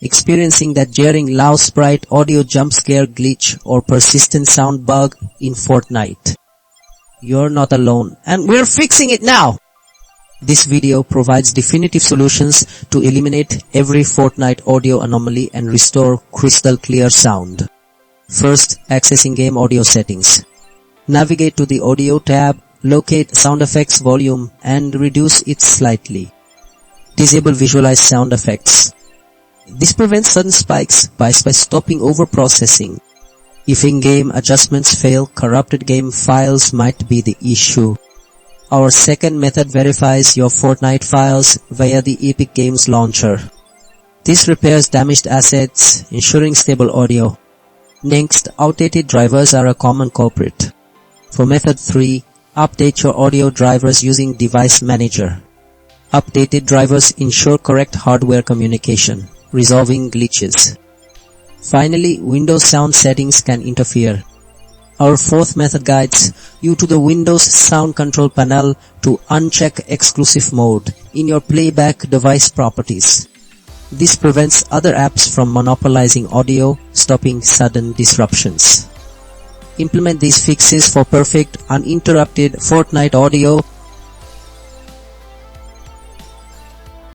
Experiencing that jarring loud Sprite audio jump scare glitch or persistent sound bug in Fortnite? You're not alone, and we're fixing it now! This video provides definitive solutions to eliminate every Fortnite audio anomaly and restore crystal clear sound. First, accessing game audio settings. Navigate to the Audio tab, locate Sound Effects volume and reduce it slightly. Disable Visualize Sound Effects. This prevents sudden spikes by stopping overprocessing. If in-game adjustments fail, corrupted game files might be the issue. Our second method verifies your Fortnite files via the Epic Games launcher. This repairs damaged assets, ensuring stable audio. Next, outdated drivers are a common culprit. For method 3, update your audio drivers using Device Manager. Updated drivers ensure correct hardware communication, resolving glitches. Finally, Windows sound settings can interfere. Our fourth method guides you to the Windows Sound Control panel to uncheck exclusive mode in your playback device properties. This prevents other apps from monopolizing audio, stopping sudden disruptions. Implement these fixes for perfect, uninterrupted Fortnite audio